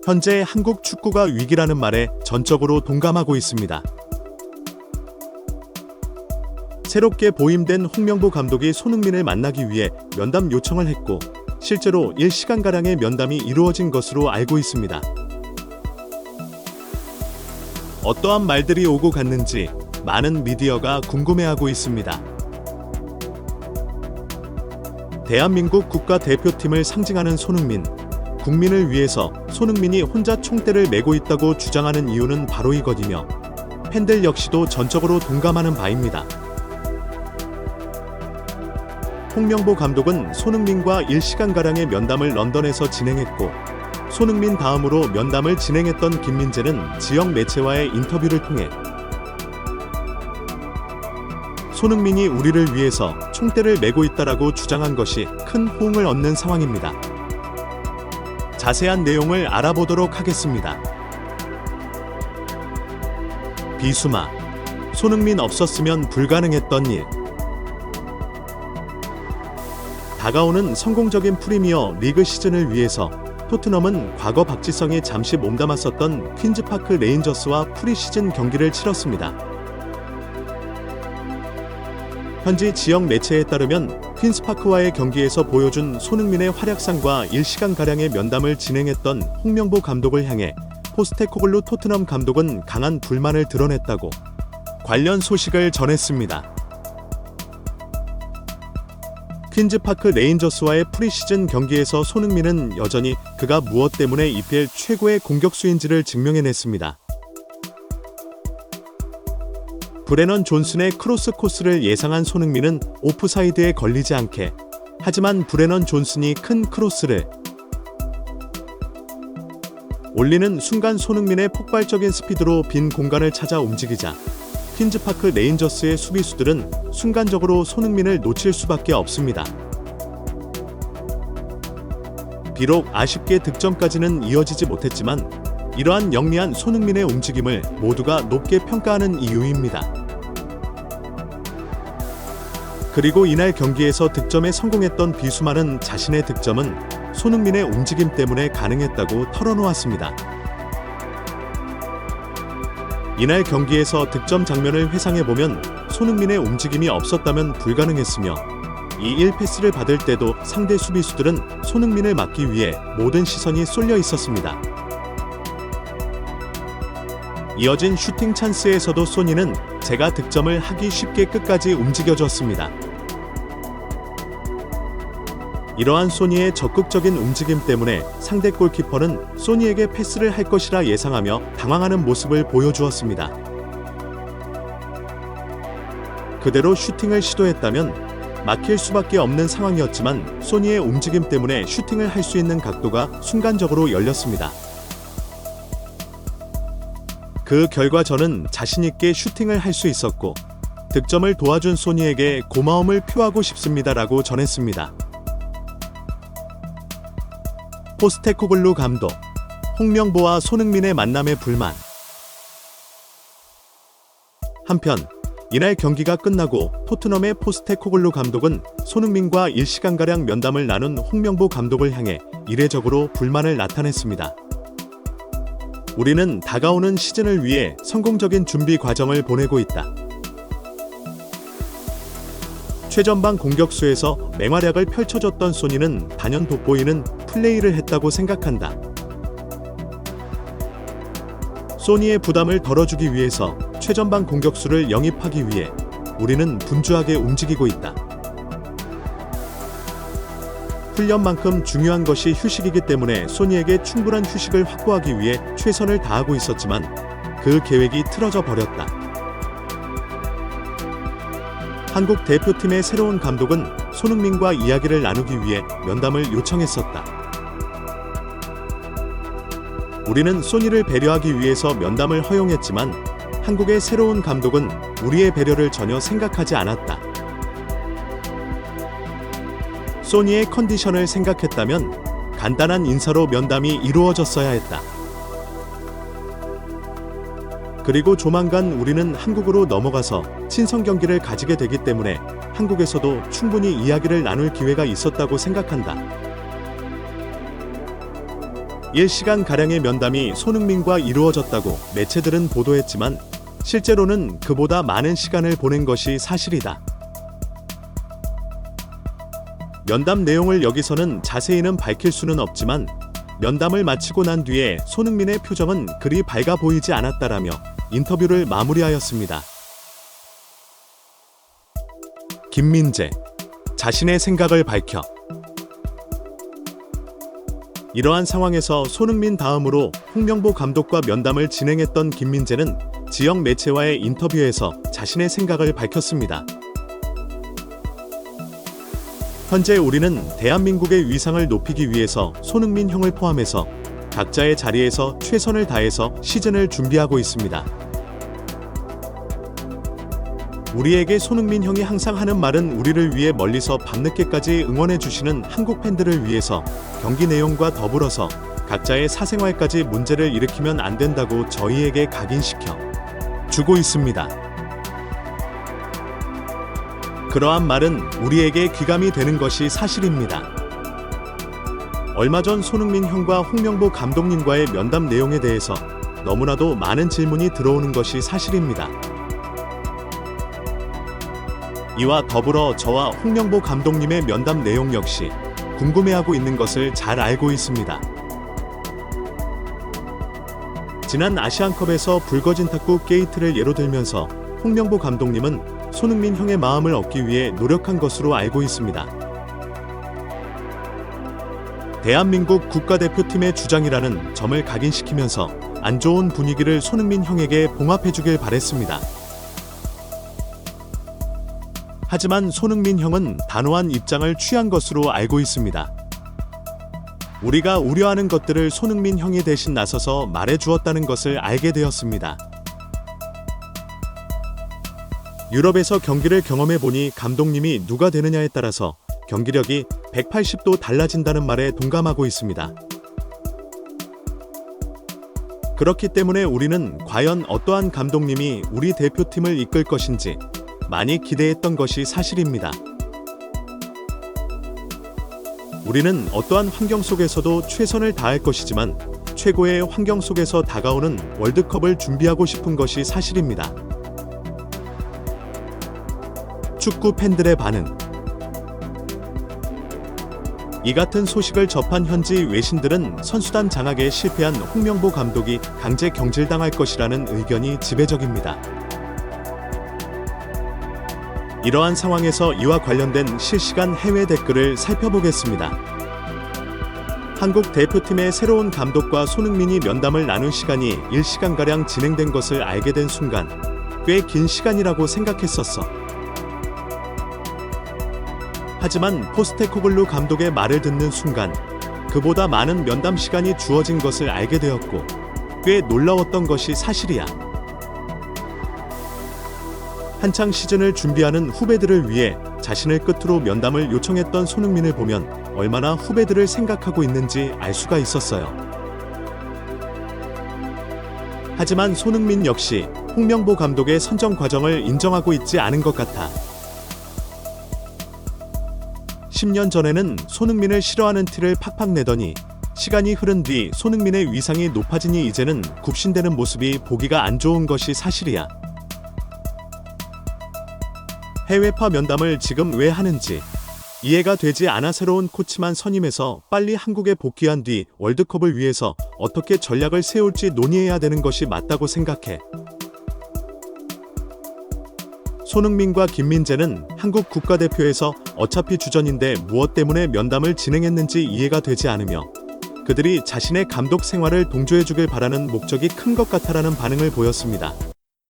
현재 한국 축구가 위기라는 말에 전적으로 동감하고 있습니다. 새롭게 보임된 홍명보 감독이 손흥민을 만나기 위해 면담 요청을 했고 실제로 1시간가량의 면담이 이루어진 것으로 알고 있습니다. 어떠한 말들이 오고 갔는지 많은 미디어가 궁금해하고 있습니다. 대한민국 국가대표팀을 상징하는 손흥민. 국민을 위해서 손흥민이 혼자 총대를 메고 있다고 주장하는 이유는 바로 이것이며 팬들 역시도 전적으로 동감하는 바입니다. 홍명보 감독은 손흥민과 1시간가량의 면담을 런던에서 진행했고 손흥민 다음으로 면담을 진행했던 김민재는 지역 매체와의 인터뷰를 통해 손흥민이 우리를 위해서 총대를 메고 있다라고 주장한 것이 큰 호응을 얻는 상황입니다. 자세한 내용을 알아보도록 하겠습니다. 비수마, 손흥민 없었으면 불가능했던 일. 다가오는 성공적인 프리미어 리그 시즌을 위해서 토트넘은 과거 박지성이 잠시 몸담았었던 퀸즈파크 레인저스와 프리시즌 경기를 치렀습니다. 현지 지역 매체에 따르면 퀸즈파크와의 경기에서 보여준 손흥민의 활약상과 1시간가량의 면담을 진행했던 홍명보 감독을 향해 포스테코글루 토트넘 감독은 강한 불만을 드러냈다고 관련 소식을 전했습니다. 퀸즈파크 레인저스와의 프리시즌 경기에서 손흥민은 여전히 그가 무엇 때문에 EPL 최고의 공격수인지를 증명해냈습니다. 브레넌 존슨의 크로스 코스를 예상한 손흥민은 오프사이드에 걸리지 않게 하지만 브레넌 존슨이 큰 크로스를 올리는 순간 손흥민의 폭발적인 스피드로 빈 공간을 찾아 움직이자 퀸즈파크 레인저스의 수비수들은 순간적으로 손흥민을 놓칠 수밖에 없습니다. 비록 아쉽게 득점까지는 이어지지 못했지만 이러한 영리한 손흥민의 움직임을 모두가 높게 평가하는 이유입니다. 그리고 이날 경기에서 득점에 성공했던 비수마는 자신의 득점은 손흥민의 움직임 때문에 가능했다고 털어놓았습니다. 이날 경기에서 득점 장면을 회상해보면 손흥민의 움직임이 없었다면 불가능했으며 이 1패스를 받을 때도 상대 수비수들은 손흥민을 막기 위해 모든 시선이 쏠려 있었습니다. 이어진 슈팅 찬스에서도 소니는 제가 득점을 하기 쉽게 끝까지 움직여줬습니다. 이러한 소니의 적극적인 움직임 때문에 상대 골키퍼는 소니에게 패스를 할 것이라 예상하며 당황하는 모습을 보여주었습니다. 그대로 슈팅을 시도했다면 막힐 수밖에 없는 상황이었지만 소니의 움직임 때문에 슈팅을 할 수 있는 각도가 순간적으로 열렸습니다. 그 결과 저는 자신있게 슈팅을 할 수 있었고 득점을 도와준 소니에게 고마움을 표하고 싶습니다라고 전했습니다. 포스테코글루 감독, 홍명보와 손흥민의 만남에 불만. 한편 이날 경기가 끝나고 토트넘의 포스테코글루 감독은 손흥민과 1시간가량 면담을 나눈 홍명보 감독을 향해 이례적으로 불만을 나타냈습니다. 우리는 다가오는 시즌을 위해 성공적인 준비 과정을 보내고 있다. 최전방 공격수에서 맹활약을 펼쳐줬던 소니는 단연 돋보이는 플레이를 했다고 생각한다. 소니의 부담을 덜어주기 위해서 최전방 공격수를 영입하기 위해 우리는 분주하게 움직이고 있다. 훈련만큼 중요한 것이 휴식이기 때문에 소니에게 충분한 휴식을 확보하기 위해 최선을 다하고 있었지만 그 계획이 틀어져 버렸다. 한국 대표팀의 새로운 감독은 손흥민과 이야기를 나누기 위해 면담을 요청했었다. 우리는 소니를 배려하기 위해서 면담을 허용했지만 한국의 새로운 감독은 우리의 배려를 전혀 생각하지 않았다. 소니의 컨디션을 생각했다면 간단한 인사로 면담이 이루어졌어야 했다. 그리고 조만간 우리는 한국으로 넘어가서 친선 경기를 가지게 되기 때문에 한국에서도 충분히 이야기를 나눌 기회가 있었다고 생각한다. 1시간가량의 면담이 손흥민과 이루어졌다고 매체들은 보도했지만 실제로는 그보다 많은 시간을 보낸 것이 사실이다. 면담 내용을 여기서는 자세히는 밝힐 수는 없지만 면담을 마치고 난 뒤에 손흥민의 표정은 그리 밝아 보이지 않았다라며 인터뷰를 마무리하였습니다. 김민재, 자신의 생각을 밝혀. 이러한 상황에서 손흥민 다음으로 홍명보 감독과 면담을 진행했던 김민재는 지역 매체와의 인터뷰에서 자신의 생각을 밝혔습니다. 현재 우리는 대한민국의 위상을 높이기 위해서 손흥민 형을 포함해서 각자의 자리에서 최선을 다해서 시즌을 준비하고 있습니다. 우리에게 손흥민 형이 항상 하는 말은 우리를 위해 멀리서 밤늦게까지 응원해주시는 한국 팬들을 위해서 경기 내용과 더불어서 각자의 사생활까지 문제를 일으키면 안 된다고 저희에게 각인시켜 주고 있습니다. 그러한 말은 우리에게 귀감이 되는 것이 사실입니다. 얼마 전 손흥민 형과 홍명보 감독님과의 면담 내용에 대해서 너무나도 많은 질문이 들어오는 것이 사실입니다. 이와 더불어 저와 홍명보 감독님의 면담 내용 역시 궁금해하고 있는 것을 잘 알고 있습니다. 지난 아시안컵에서 불거진 탁구 게이트를 예로 들면서 홍명보 감독님은 손흥민 형의 마음을 얻기 위해 노력한 것으로 알고 있습니다. 대한민국 국가대표팀의 주장이라는 점을 각인시키면서 안 좋은 분위기를 손흥민 형에게 봉합해주길 바랬습니다. 하지만 손흥민 형은 단호한 입장을 취한 것으로 알고 있습니다. 우리가 우려하는 것들을 손흥민 형이 대신 나서서 말해주었다는 것을 알게 되었습니다. 유럽에서 경기를 경험해보니 감독님이 누가 되느냐에 따라서 경기력이 180도 달라진다는 말에 동감하고 있습니다. 그렇기 때문에 우리는 과연 어떠한 감독님이 우리 대표팀을 이끌 것인지 많이 기대했던 것이 사실입니다. 우리는 어떠한 환경 속에서도 최선을 다할 것이지만 최고의 환경 속에서 다가오는 월드컵을 준비하고 싶은 것이 사실입니다. 축구 팬들의 반응. 이 같은 소식을 접한 현지 외신들은 선수단 장악에 실패한 홍명보 감독이 강제 경질당할 것이라는 의견이 지배적입니다. 이러한 상황에서 이와 관련된 실시간 해외 댓글을 살펴보겠습니다. 한국 대표팀의 새로운 감독과 손흥민이 면담을 나눈 시간이 1시간가량 진행된 것을 알게 된 순간 꽤 긴 시간이라고 생각했었어. 하지만 포스테코글루 감독의 말을 듣는 순간 그보다 많은 면담 시간이 주어진 것을 알게 되었고 꽤 놀라웠던 것이 사실이야. 한창 시즌을 준비하는 후배들을 위해 자신을 끝으로 면담을 요청했던 손흥민을 보면 얼마나 후배들을 생각하고 있는지 알 수가 있었어요. 하지만 손흥민 역시 홍명보 감독의 선정 과정을 인정하고 있지 않은 것 같아. 10년 전에는 손흥민을 싫어하는 티를 팍팍 내더니 시간이 흐른 뒤 손흥민의 위상이 높아지니 이제는 굽신대는 모습이 보기가 안 좋은 것이 사실이야. 해외파 면담을 지금 왜 하는지 이해가 되지 않아. 새로운 코치만 선임해서 빨리 한국에 복귀한 뒤 월드컵을 위해서 어떻게 전략을 세울지 논의해야 되는 것이 맞다고 생각해. 손흥민과 김민재는 한국 국가대표에서 어차피 주전인데 무엇 때문에 면담을 진행했는지 이해가 되지 않으며 그들이 자신의 감독 생활을 동조해주길 바라는 목적이 큰 것 같아라는 반응을 보였습니다.